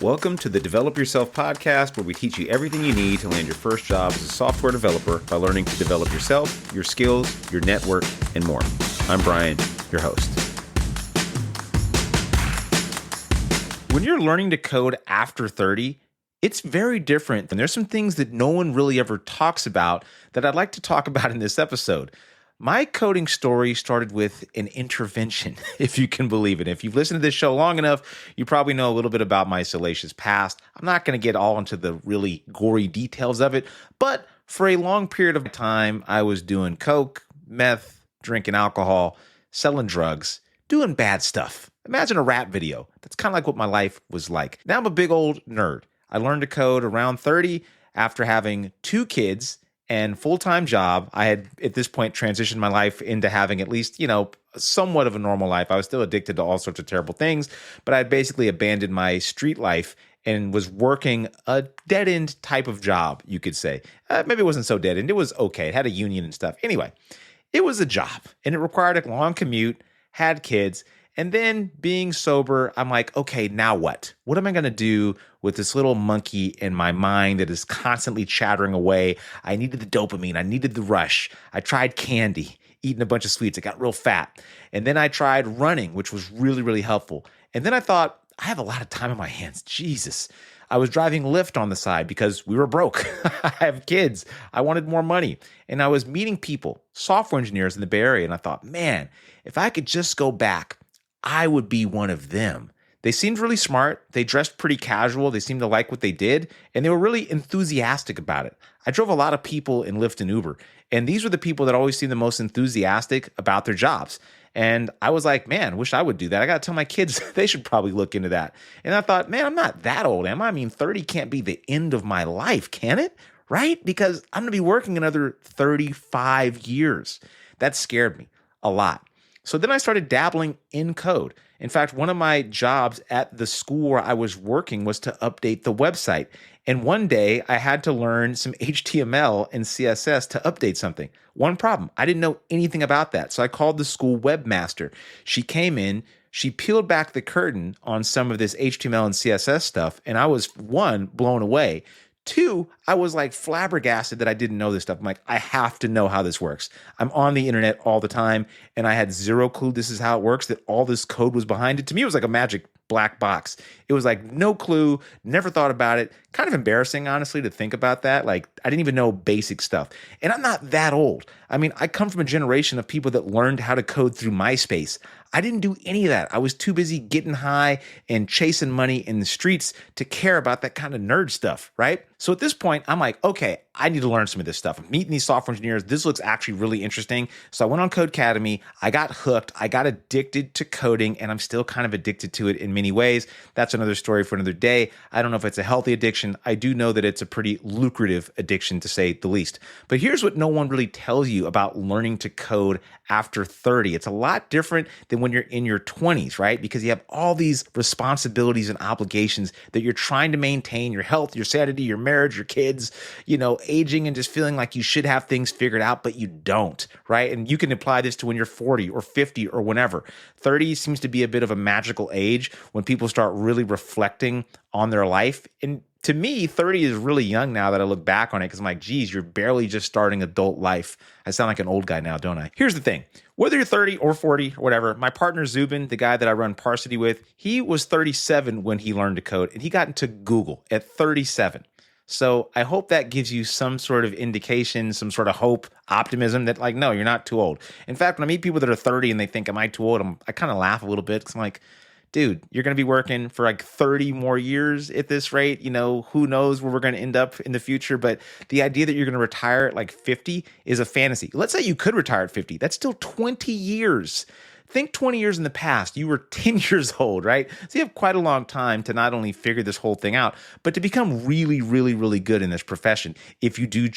Welcome to the Develop Yourself podcast, where we teach you everything you need to land your first job as a software developer by learning to develop yourself, your skills, your network, and more. I'm Brian, your host. When you're learning to code after 30, it's very different. And there's some things that no one really ever talks about that I'd like to talk about in this episode. My coding story started with an intervention, if you can believe it. If you've listened to this show long enough, you probably know a little bit about my salacious past. I'm not going to get all into the really gory details of it, but for a long period of time, I was doing coke, meth, drinking alcohol, selling drugs, doing bad stuff. Imagine a rap video. That's kind of like what my life was like. Now I'm a big old nerd. I learned to code around 30 after having 2 kids and full-time job. I had, at this point, transitioned my life into having at least, somewhat of a normal life. I was still addicted to all sorts of terrible things, but I had basically abandoned my street life and was working a dead-end type of job, you could say. Maybe it wasn't so dead-end. It was okay. It had a union and stuff. Anyway, it was a job, and it required a long commute, had kids, and then being sober, I'm like, okay, now what? What am I going to do with this little monkey in my mind that is constantly chattering away? I needed the dopamine. I needed the rush. I tried candy, eating a bunch of sweets. I got real fat. And then I tried running, which was really, really helpful. And then I thought, I have a lot of time on my hands. Jesus. I was driving Lyft on the side because we were broke. I have kids. I wanted more money. And I was meeting people, software engineers in the Bay Area. And I thought, man, if I could just go back, I would be one of them. They seemed really smart. They dressed pretty casual. They seemed to like what they did, and they were really enthusiastic about it. I drove a lot of people in Lyft and Uber, and these were the people that always seemed the most enthusiastic about their jobs. And I was like, man, I wish I would do that. I got to tell my kids they should probably look into that. And I thought, man, I'm not that old, am I? I mean, 30 can't be the end of my life, can it? Right? Because I'm going to be working another 35 years. That scared me a lot. So then I started dabbling in code. In fact, one of my jobs at the school where I was working was to update the website. And one day I had to learn some HTML and CSS to update something. One problem, I didn't know anything about that. So I called the school webmaster. She came in, she peeled back the curtain on some of this HTML and CSS stuff. And I was, 1, blown away. 2, I was like flabbergasted that I didn't know this stuff. I'm like, I have to know how this works. I'm on the internet all the time, and I had zero clue this is how it works, that all this code was behind it. To me, it was like a magic black box. It was like no clue, never thought about it. Kind of embarrassing, honestly, to think about that. Like, I didn't even know basic stuff. And I'm not that old. I mean, I come from a generation of people that learned how to code through MySpace. I didn't do any of that. I was too busy getting high and chasing money in the streets to care about that kind of nerd stuff, right? So at this point, I'm like, okay, I need to learn some of this stuff. I'm meeting these software engineers. This looks actually really interesting. So I went on Codecademy. I got hooked. I got addicted to coding, and I'm still kind of addicted to it in many ways. That's another story for another day. I don't know if it's a healthy addiction. I do know that it's a pretty lucrative addiction, to say the least. But here's what no one really tells you about learning to code after 30. It's a lot different than when you're in your 20s, right? Because you have all these responsibilities and obligations that you're trying to maintain: your health, your sanity, your marriage, your kids, aging and just feeling like you should have things figured out, but you don't, right? And you can apply this to when you're 40 or 50 or whenever. 30 seems to be a bit of a magical age when people start really reflecting on their life. And to me, 30 is really young now that I look back on it, because I'm like, geez, you're barely just starting adult life. I sound like an old guy now, don't I? Here's the thing. Whether you're 30 or 40 or whatever, my partner Zubin, the guy that I run Parsity with, he was 37 when he learned to code, and he got into Google at 37. So I hope that gives you some sort of indication, some sort of hope, optimism that, like, no, you're not too old. In fact, when I meet people that are 30 and they think, am I too old? I kind of laugh a little bit, because I'm like, dude, you're going to be working for like 30 more years at this rate. Who knows where we're going to end up in the future. But the idea that you're going to retire at like 50 is a fantasy. Let's say you could retire at 50. That's still 20 years. Think 20 years in the past, you were 10 years old, right? So you have quite a long time to not only figure this whole thing out, but to become really, really, really good in this profession if you do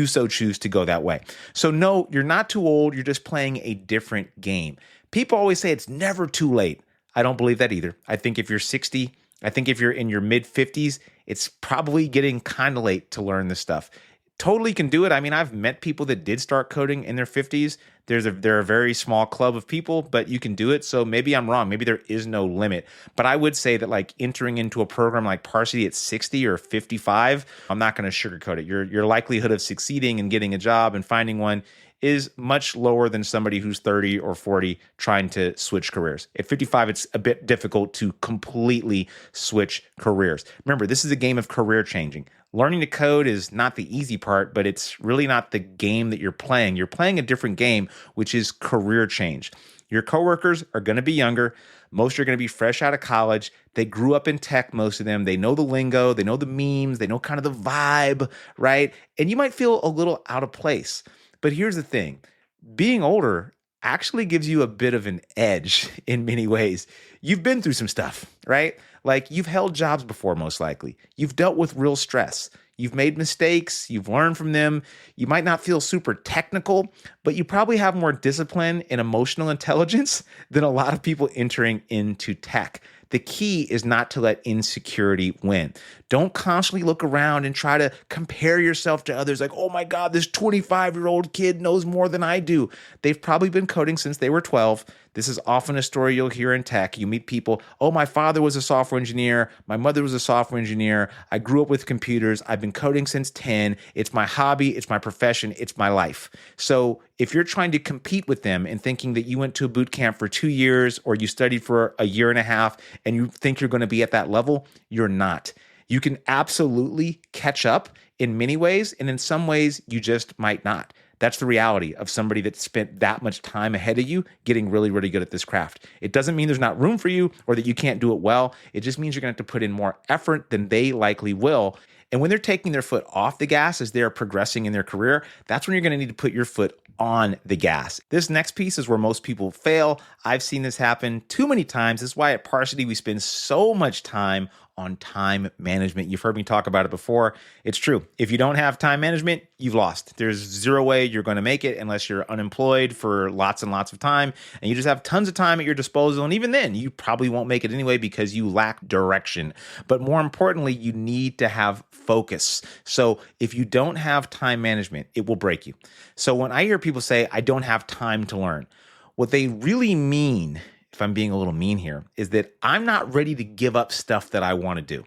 so choose to go that way. So no, you're not too old. You're just playing a different game. People always say it's never too late. I don't believe that either. I think if you're 60, I think if you're in your mid 50s, it's probably getting kind of late to learn this stuff. totally can do it. I mean, I've met people that did start coding in their 50s. They're a very small club of people, but you can do it. So maybe I'm wrong. Maybe there is no limit. But I would say that like entering into a program like Parsity at 60 or 55, I'm not going to sugarcoat it. Your likelihood of succeeding and getting a job and finding one is much lower than somebody who's 30 or 40 trying to switch careers. At 55, it's a bit difficult to completely switch careers. Remember, this is a game of career changing. Learning to code is not the easy part, but it's really not the game that you're playing. You're playing a different game, which is career change. Your coworkers are going to be younger. Most are going to be fresh out of college. They grew up in tech, most of them. They know the lingo, they know the memes, they know kind of the vibe, right? And you might feel a little out of place. But here's the thing. Being older actually gives you a bit of an edge in many ways. You've been through some stuff, right? Like you've held jobs before, most likely. You've dealt with real stress. You've made mistakes. You've learned from them. You might not feel super technical, but you probably have more discipline and emotional intelligence than a lot of people entering into tech. The key is not to let insecurity win. Don't constantly look around and try to compare yourself to others like, oh my God, this 25-year-old kid knows more than I do. They've probably been coding since they were 12. This is often a story you'll hear in tech. You meet people, oh, my father was a software engineer. My mother was a software engineer. I grew up with computers. I've been coding since 10. It's my hobby. It's my profession. It's my life. So if you're trying to compete with them and thinking that you went to a boot camp for 2 years or you studied for a year and a half and you think you're going to be at that level, you're not. You can absolutely catch up in many ways, and in some ways, you just might not. That's the reality of somebody that spent that much time ahead of you getting really, really good at this craft. It doesn't mean there's not room for you or that you can't do it well. It just means you're going to have to put in more effort than they likely will. And when they're taking their foot off the gas as they're progressing in their career, that's when you're going to need to put your foot on the gas. This next piece is where most people fail. I've seen this happen too many times. This is why at Parsity we spend so much time on time management. You've heard me talk about it before. It's true. If you don't have time management, you've lost. There's zero way you're going to make it unless you're unemployed for lots and lots of time and you just have tons of time at your disposal. And even then, you probably won't make it anyway because you lack direction. But more importantly, you need to have focus. So if you don't have time management, it will break you. So when I hear people say, I don't have time to learn, what they really mean, if I'm being a little mean here, is that I'm not ready to give up stuff that I want to do.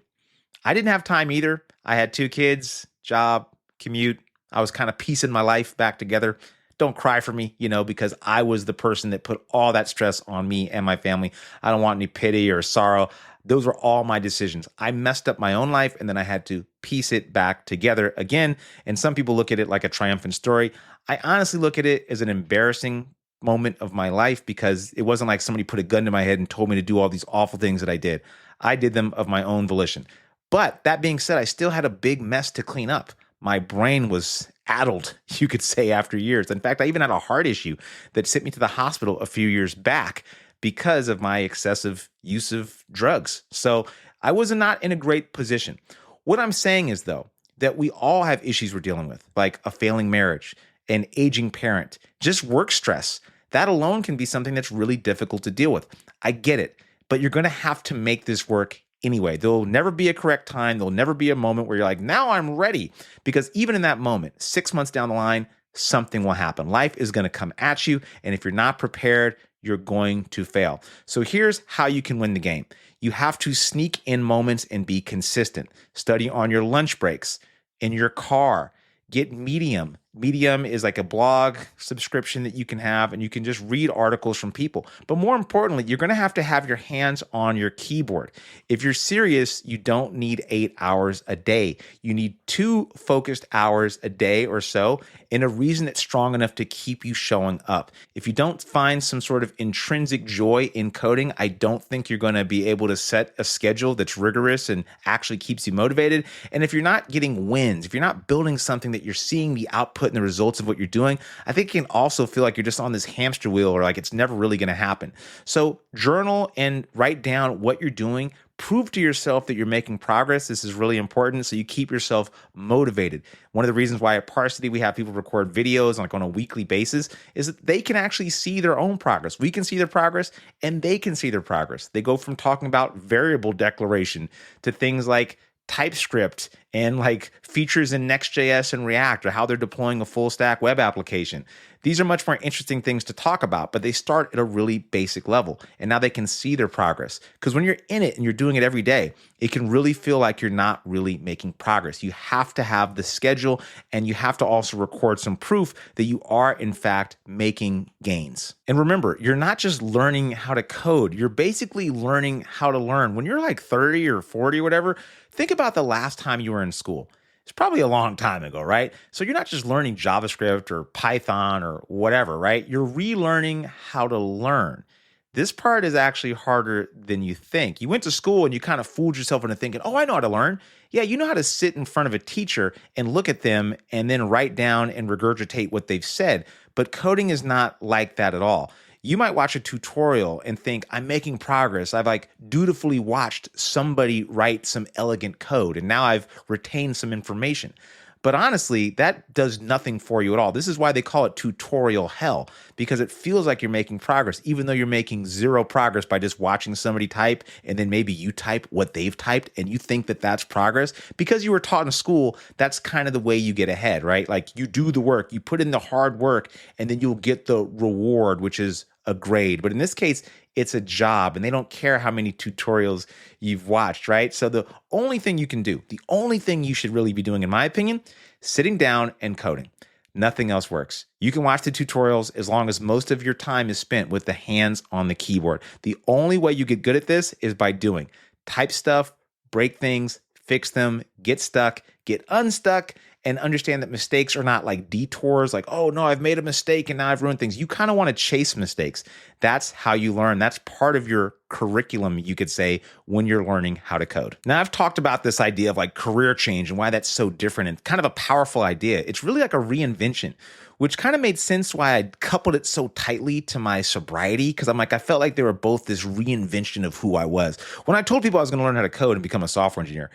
I didn't have time either. I had 2 kids, job, commute. I was kind of piecing my life back together. Don't cry for me, because I was the person that put all that stress on me and my family. I don't want any pity or sorrow. Those were all my decisions. I messed up my own life and then I had to piece it back together again. And some people look at it like a triumphant story. I honestly look at it as an embarrassing moment of my life because it wasn't like somebody put a gun to my head and told me to do all these awful things that I did. I did them of my own volition. But that being said, I still had a big mess to clean up. My brain was addled, you could say, after years. In fact, I even had a heart issue that sent me to the hospital a few years back because of my excessive use of drugs. So I was not in a great position. What I'm saying is, though, that we all have issues we're dealing with, like a failing marriage, an aging parent, just work stress. That alone can be something that's really difficult to deal with. I get it, but you're going to have to make this work anyway. There'll never be a correct time. There'll never be a moment where you're like, now I'm ready. Because even in that moment, 6 months down the line, something will happen. Life is going to come at you. And if you're not prepared, you're going to fail. So here's how you can win the game. You have to sneak in moments and be consistent. Study on your lunch breaks, in your car. Get Medium. Medium is like a blog subscription that you can have, and you can just read articles from people. But more importantly, you're going to have your hands on your keyboard. If you're serious, you don't need 8 hours a day. You need 2 focused hours a day or so, and a reason that's strong enough to keep you showing up. If you don't find some sort of intrinsic joy in coding, I don't think you're going to be able to set a schedule that's rigorous and actually keeps you motivated. And if you're not getting wins, if you're not building something that you're seeing the output and the results of what you're doing, I think it can also feel like you're just on this hamster wheel or like it's never really going to happen. So journal and write down what you're doing. Prove to yourself that you're making progress. This is really important so you keep yourself motivated. One of the reasons why at Parsity we have people record videos on a weekly basis is that they can actually see their own progress. We can see their progress and they can see their progress. They go from talking about variable declaration to things like TypeScript and like features in Next.js and React, or how they're deploying a full stack web application. These are much more interesting things to talk about, but they start at a really basic level. And now they can see their progress. Because when you're in it and you're doing it every day, it can really feel like you're not really making progress. You have to have the schedule, and you have to also record some proof that you are, in fact, making gains. And remember, you're not just learning how to code, you're basically learning how to learn. When you're like 30 or 40 or whatever, think about the last time you were in school. It's probably a long time ago, right? So you're not just learning JavaScript or Python or whatever, right? You're relearning how to learn. This part is actually harder than you think. You went to school and you kind of fooled yourself into thinking, oh, I know how to learn. Yeah, you know how to sit in front of a teacher and look at them and then write down and regurgitate what they've said. But coding is not like that at all. You might watch a tutorial and think, I'm making progress. I've like dutifully watched somebody write some elegant code, and now I've retained some information. But honestly, that does nothing for you at all. This is why they call it tutorial hell, because it feels like you're making progress, even though you're making zero progress by just watching somebody type, and then maybe you type what they've typed, and you think that that's progress. Because you were taught in school, that's kind of the way you get ahead, right? Like you do the work, you put in the hard work, and then you'll get the reward, which is a grade. But in this case, it's a job, and they don't care how many tutorials you've watched, right? So the only thing you can do, the only thing you should really be doing, in my opinion, sitting down and coding. Nothing else works. You can watch the tutorials as long as most of your time is spent with the hands on the keyboard. The only way you get good at this is by doing. Type stuff, break things, fix them, get stuck, get unstuck, and understand that mistakes are not like detours, like, oh no, I've made a mistake and now I've ruined things. You kind of want to chase mistakes. That's how you learn. That's part of your curriculum, you could say, when you're learning how to code. Now, I've talked about this idea of like career change and why that's so different and kind of a powerful idea. It's really like a reinvention, which kind of made sense why I coupled it so tightly to my sobriety, because I'm like, I felt like they were both this reinvention of who I was. When I told people I was going to learn how to code and become a software engineer,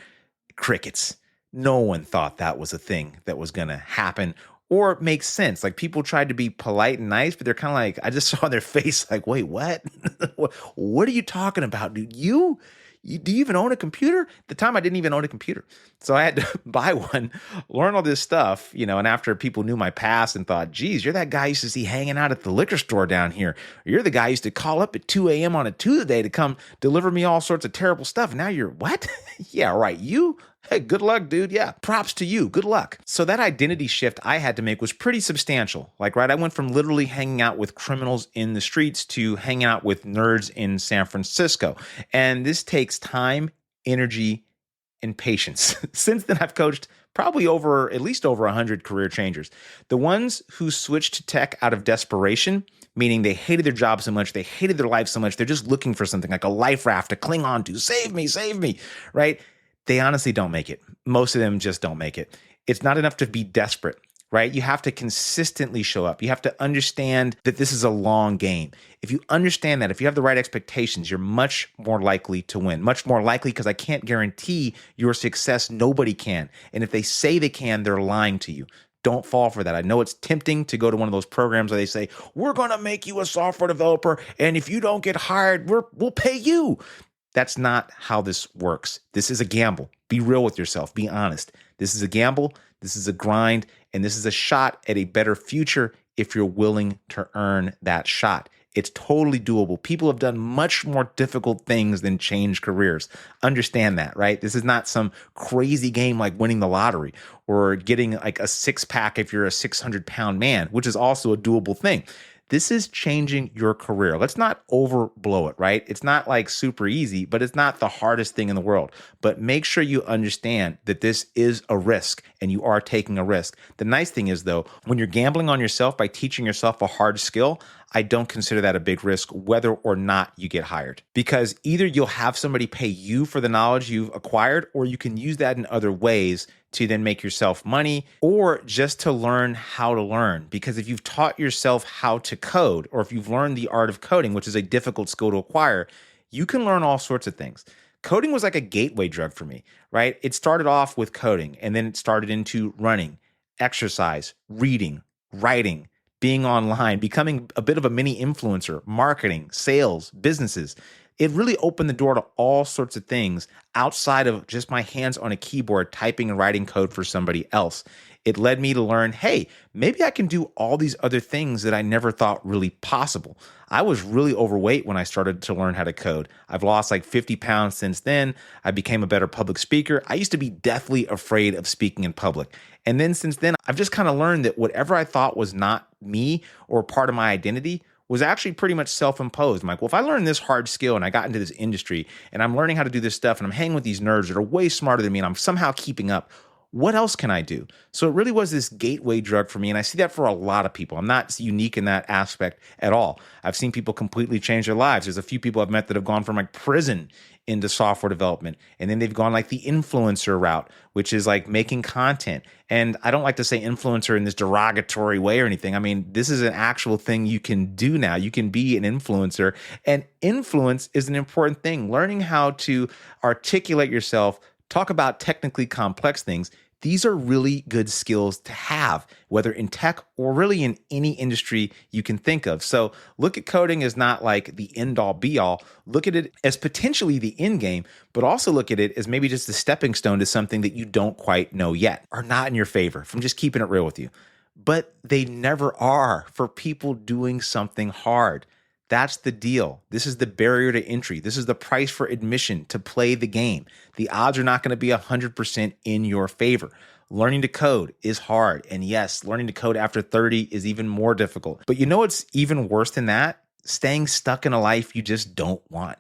crickets. No one thought that was a thing that was going to happen or make sense. Like people tried to be polite and nice, but they're kind of like, I just saw their face like, wait, what? What are you talking about, dude? Do you even own a computer? At the time, I didn't even own a computer. So I had to buy one, learn all this stuff, and after people knew my past and thought, geez, you're that guy I used to see hanging out at the liquor store down here. Or you're the guy I used to call up at 2 a.m. on a Tuesday to come deliver me all sorts of terrible stuff. Now you're what? Yeah, right. You? Hey, good luck, dude. Yeah, props to you. Good luck. So that identity shift I had to make was pretty substantial. Like, right, I went from literally hanging out with criminals in the streets to hanging out with nerds in San Francisco. And this takes time, energy, and patience. Since then, I've coached probably at least over 100 career changers. The ones who switched to tech out of desperation, meaning they hated their job so much, they hated their life so much, they're just looking for something like a life raft to cling on to. Save me, right? They honestly don't make it. Most of them just don't make it. It's not enough to be desperate, right? You have to consistently show up. You have to understand that this is a long game. If you understand that, if you have the right expectations, you're much more likely to win. Much more likely, because I can't guarantee your success. Nobody can. And if they say they can, they're lying to you. Don't fall for that. I know it's tempting to go to one of those programs where they say, we're going to make you a software developer, and if you don't get hired, we'll pay you. That's not how this works. This is a gamble. Be real with yourself. Be honest. This is a gamble. This is a grind. And this is a shot at a better future if you're willing to earn that shot. It's totally doable. people have done much more difficult things than change careers. Understand that, right? This is not some crazy game like winning the lottery or getting like a six-pack if you're a 600-pound man, which is also a doable thing. This is changing your career. Let's not overblow it, right? It's not like super easy, but it's not the hardest thing in the world. But make sure you understand that this is a risk and you are taking a risk. The nice thing is, though, when you're gambling on yourself by teaching yourself a hard skill, I don't consider that a big risk, whether or not you get hired. Because either you'll have somebody pay you for the knowledge you've acquired, or you can use that in other ways to then make yourself money, or just to learn how to learn. Because if you've taught yourself how to code, or if you've learned the art of coding, which is a difficult skill to acquire, you can learn all sorts of things. Coding was like a gateway drug for me, right? It started off with coding, and then it started into running, exercise, reading, writing, being online, becoming a bit of a mini influencer, marketing, sales, businesses. It really opened the door to all sorts of things outside of just my hands on a keyboard typing and writing code for somebody else. It led me to learn, hey, maybe I can do all these other things that I never thought really possible. I was really overweight when I started to learn how to code. I've lost like 50 pounds since then. I became a better public speaker. I used to be deathly afraid of speaking in public. And then since then, I've just kind of learned that whatever I thought was not me or part of my identity was actually pretty much self-imposed. I'm like, well, if I learned this hard skill and I got into this industry and I'm learning how to do this stuff and I'm hanging with these nerds that are way smarter than me and I'm somehow keeping up, what else can I do? So it really was this gateway drug for me. And I see that for a lot of people. I'm not unique in that aspect at all. I've seen people completely change their lives. There's a few people I've met that have gone from like prison into software development. And then they've gone like the influencer route, which is like making content. And I don't like to say influencer in this derogatory way or anything. I mean, this is an actual thing you can do now. You can be an influencer. And influence is an important thing. Learning how to articulate yourself, talk about technically complex things. These are really good skills to have, whether in tech or really in any industry you can think of. So look at coding as not like the end all be all. Look at it as potentially the end game, but also look at it as maybe just a stepping stone to something that you don't quite know yet or not in your favor, from just keeping it real with you. But they never are for people doing something hard. That's the deal. This is the barrier to entry. This is the price for admission to play the game. The odds are not going to be 100% in your favor. Learning to code is hard. And yes, learning to code after 30 is even more difficult. But you know what's even worse than that? Staying stuck in a life you just don't want.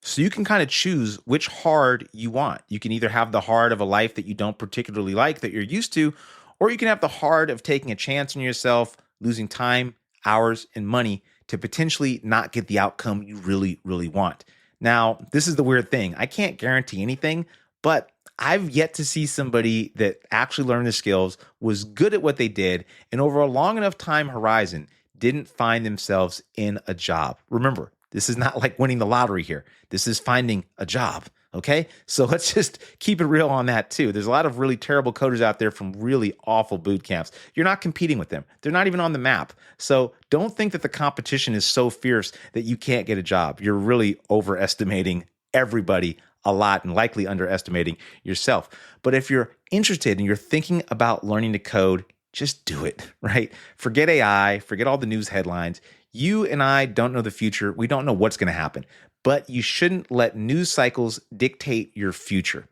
So you can kind of choose which hard you want. You can either have the hard of a life that you don't particularly like, that you're used to, or you can have the hard of taking a chance on yourself, losing time, hours, and money to potentially not get the outcome you really, really want. Now, this is the weird thing. I can't guarantee anything, but I've yet to see somebody that actually learned the skills, was good at what they did, and over a long enough time horizon, didn't find themselves in a job. Remember, this is not like winning the lottery here. This is finding a job. Okay, so let's just keep it real on that too. There's a lot of really terrible coders out there from really awful boot camps. You're not competing with them. They're not even on the map. So don't think that the competition is so fierce that you can't get a job. You're really overestimating everybody a lot and likely underestimating yourself. But if you're interested and you're thinking about learning to code, just do it, right? Forget AI, forget all the news headlines. You and I don't know the future. We don't know what's going to happen. But you shouldn't let news cycles dictate your future.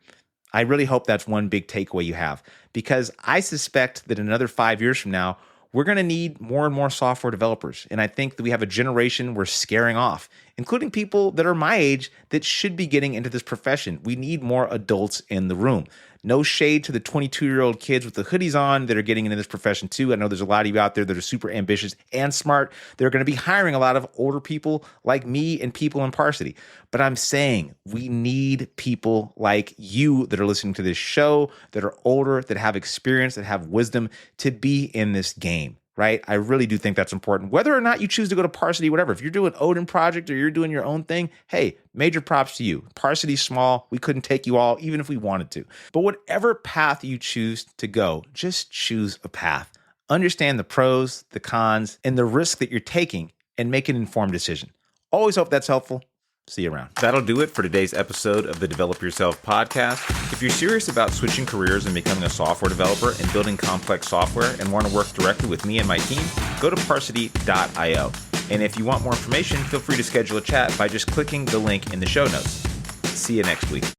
I really hope that's one big takeaway you have, because I suspect that another 5 years from now, we're going to need more and more software developers. And I think that we have a generation we're scaring off, including people that are my age that should be getting into this profession. We need more adults in the room. No shade to the 22-year-old kids with the hoodies on that are getting into this profession too. I know there's a lot of you out there that are super ambitious and smart. They're going to be hiring a lot of older people like me and people in Parsity. But I'm saying we need people like you that are listening to this show, that are older, that have experience, that have wisdom to be in this game. Right? I really do think that's important. Whether or not you choose to go to Parsity, whatever. If you're doing Odin Project or you're doing your own thing, hey, major props to you. Parsity's small. We couldn't take you all, even if we wanted to. But whatever path you choose to go, just choose a path. Understand the pros, the cons, and the risk that you're taking, and make an informed decision. Always hope that's helpful. See you around. That'll do it for today's episode of the Develop Yourself podcast. If you're serious about switching careers and becoming a software developer and building complex software and want to work directly with me and my team, go to parsity.io. And if you want more information, feel free to schedule a chat by just clicking the link in the show notes. See you next week.